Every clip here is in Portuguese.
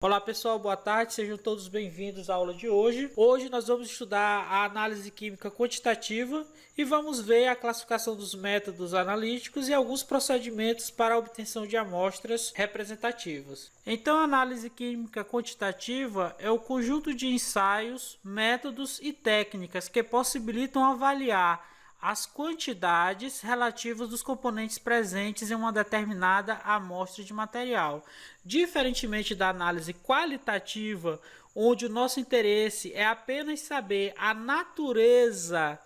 Olá pessoal, boa tarde, sejam todos bem-vindos à aula de hoje. Hoje nós vamos estudar a análise química quantitativa e vamos ver a classificação dos métodos analíticos e alguns procedimentos para a obtenção de amostras representativas. Então, a análise química quantitativa é o conjunto de ensaios, métodos e técnicas que possibilitam avaliar as quantidades relativas dos componentes presentes em uma determinada amostra de material. Diferentemente da análise qualitativa, onde o nosso interesse é apenas saber a natureza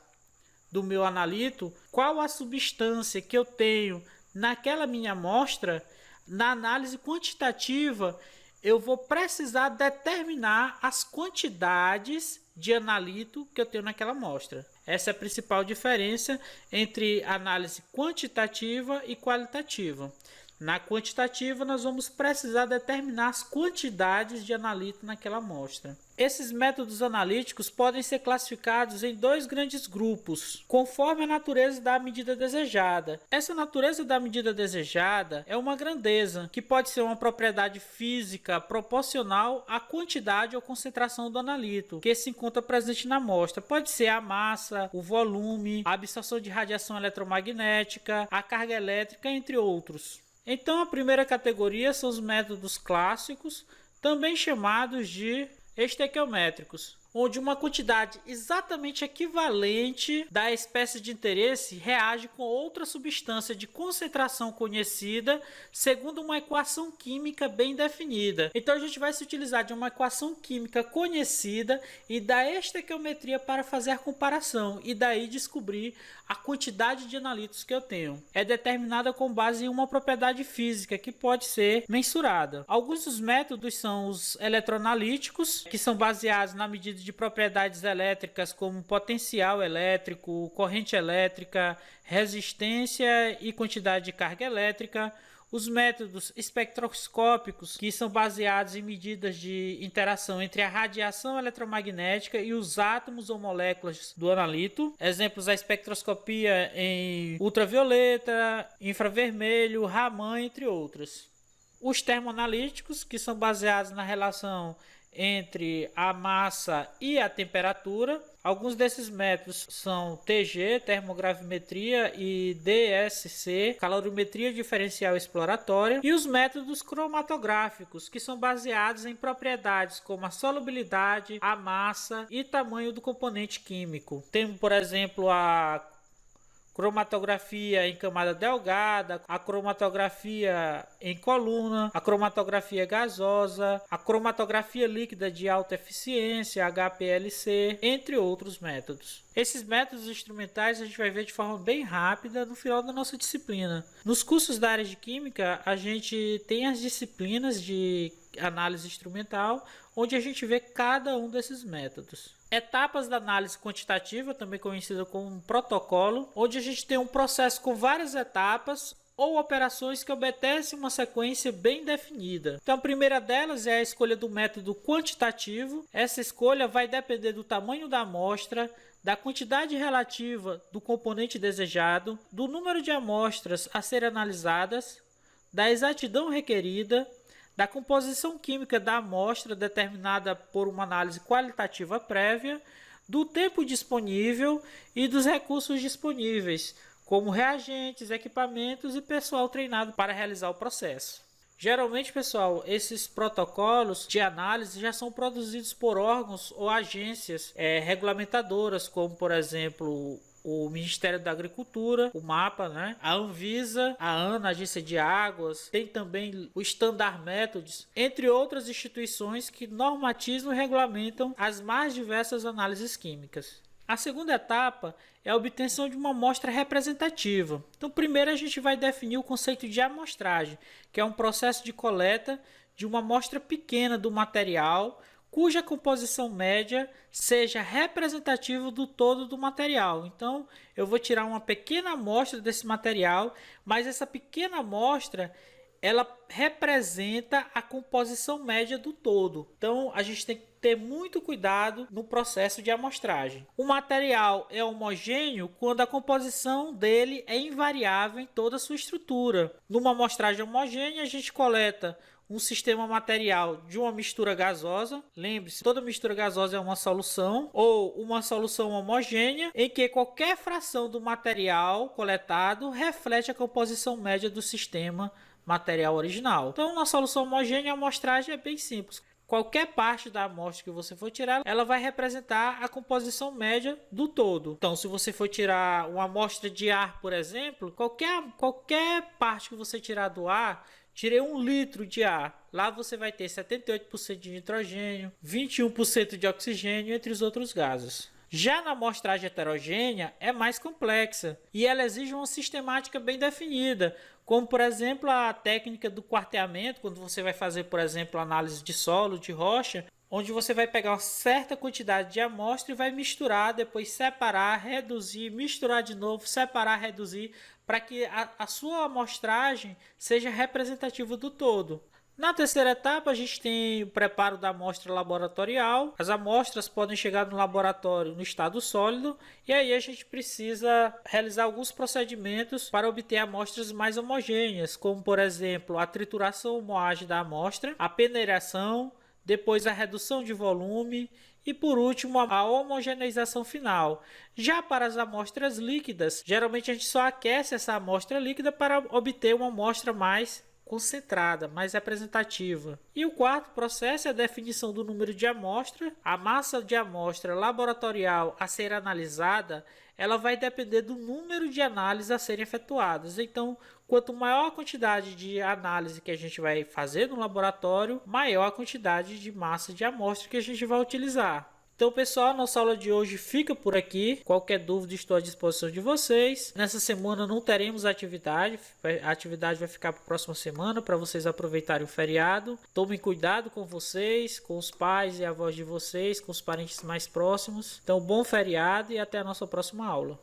do meu analito, qual a substância que eu tenho naquela minha amostra, na análise quantitativa eu vou precisar determinar as quantidades de analito que eu tenho naquela amostra. Essa é a principal diferença entre análise quantitativa e qualitativa. Na quantitativa, nós vamos precisar determinar as quantidades de analito naquela amostra. Esses métodos analíticos podem ser classificados em dois grandes grupos, conforme a natureza da medida desejada. Essa natureza da medida desejada é uma grandeza, que pode ser uma propriedade física proporcional à quantidade ou concentração do analito que se encontra presente na amostra. Pode ser a massa, o volume, a absorção de radiação eletromagnética, a carga elétrica, entre outros. Então, a primeira categoria são os métodos clássicos, também chamados de estequiométricos, onde uma quantidade exatamente equivalente da espécie de interesse reage com outra substância de concentração conhecida segundo uma equação química bem definida. Então a gente vai se utilizar de uma equação química conhecida e da estequiometria para fazer a comparação e daí descobrir a quantidade de analitos que eu tenho. É determinada com base em uma propriedade física que pode ser mensurada. Alguns dos métodos são os eletroanalíticos, que são baseados na medida de propriedades elétricas como potencial elétrico, corrente elétrica, resistência e quantidade de carga elétrica. Os métodos espectroscópicos, que são baseados em medidas de interação entre a radiação eletromagnética e os átomos ou moléculas do analito. Exemplos: a espectroscopia em ultravioleta, infravermelho, Raman, entre outros. Os termoanalíticos, que são baseados na relação entre a massa e a temperatura. Alguns desses métodos são TG, termogravimetria, e DSC, calorimetria diferencial exploratória, e os métodos cromatográficos, que são baseados em propriedades como a solubilidade, a massa e tamanho do componente químico. Temos, por exemplo, a cromatografia em camada delgada, a cromatografia em coluna, a cromatografia gasosa, a cromatografia líquida de alta eficiência, HPLC, entre outros métodos. Esses métodos instrumentais a gente vai ver de forma bem rápida no final da nossa disciplina. Nos cursos da área de química, a gente tem as disciplinas de análise instrumental, onde a gente vê cada um desses métodos. Etapas da análise quantitativa, também conhecida como um protocolo, onde a gente tem um processo com várias etapas ou operações que obedecem uma sequência bem definida. Então, a primeira delas é a escolha do método quantitativo. Essa escolha vai depender do tamanho da amostra, da quantidade relativa do componente desejado, do número de amostras a serem analisadas, da exatidão requerida, da composição química da amostra determinada por uma análise qualitativa prévia, do tempo disponível e dos recursos disponíveis, como reagentes, equipamentos e pessoal treinado para realizar o processo. Geralmente, pessoal, esses protocolos de análise já são produzidos por órgãos ou agências regulamentadoras, como, por exemplo, o Ministério da Agricultura, o MAPA, né? A Anvisa, a ANA, a Agência de Águas, tem também o Standard Methods, entre outras instituições que normatizam e regulamentam as mais diversas análises químicas. A segunda etapa é a obtenção de uma amostra representativa. Então, primeiro a gente vai definir o conceito de amostragem, que é um processo de coleta de uma amostra pequena do material, cuja composição média seja representativa do todo do material. Então, eu vou tirar uma pequena amostra desse material, mas essa pequena amostra ela representa a composição média do todo. Então, a gente tem que ter muito cuidado no processo de amostragem. O material é homogêneo quando a composição dele é invariável em toda a sua estrutura. Numa amostragem homogênea, a gente coleta um sistema material de uma mistura gasosa. Lembre-se, toda mistura gasosa é uma solução ou uma solução homogênea em que qualquer fração do material coletado reflete a composição média do sistema material original. Então, na solução homogênea, a amostragem é bem simples. Qualquer parte da amostra que você for tirar, ela vai representar a composição média do todo. Então, se você for tirar uma amostra de ar, por exemplo, qualquer parte que você tirar do ar, tirei 1 litro de ar. Lá você vai ter 78% de nitrogênio, 21% de oxigênio, entre os outros gases. Já na amostragem heterogênea é mais complexa e ela exige uma sistemática bem definida, como por exemplo a técnica do quarteamento, quando você vai fazer, por exemplo, análise de solo, de rocha, onde você vai pegar uma certa quantidade de amostra e vai misturar, depois separar, reduzir, misturar de novo, separar, reduzir, para que a sua amostragem seja representativa do todo. Na terceira etapa, a gente tem o preparo da amostra laboratorial. As amostras podem chegar no laboratório no estado sólido e aí a gente precisa realizar alguns procedimentos para obter amostras mais homogêneas, como por exemplo a trituração ou moagem da amostra, a peneiração, depois a redução de volume e por último a homogeneização final. Já para as amostras líquidas, geralmente a gente só aquece essa amostra líquida para obter uma amostra mais concentrada, mais representativa. E o quarto processo é a definição do número de amostra. A massa de amostra laboratorial a ser analisada, ela vai depender do número de análises a serem efetuadas. Então, quanto maior a quantidade de análise que a gente vai fazer no laboratório, maior a quantidade de massa de amostra que a gente vai utilizar. Então, pessoal, nossa aula de hoje fica por aqui. Qualquer dúvida, estou à disposição de vocês. Nessa semana não teremos atividade. A atividade vai ficar para a próxima semana, para vocês aproveitarem o feriado. Tomem cuidado com vocês, com os pais e avós de vocês, com os parentes mais próximos. Então, bom feriado e até a nossa próxima aula.